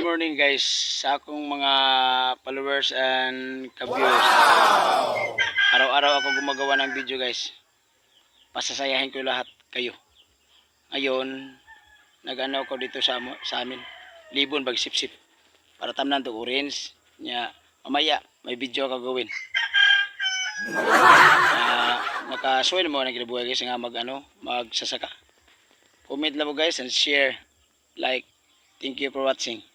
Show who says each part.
Speaker 1: morning guys sa akong mga followers and ka-viewers. Araw-araw ako gumagawa ng video guys. Pasasayahin ko lahat kayo. Ngayon, nag-ano ako dito sa amin. Libon bagsip-sip. Para tamnan to orange. Nya, mamaya may video ako gawin. Nakaswell mo na kinabuhay guys nga magsasaka. Comment lang mo guys and share, like. Thank you for watching.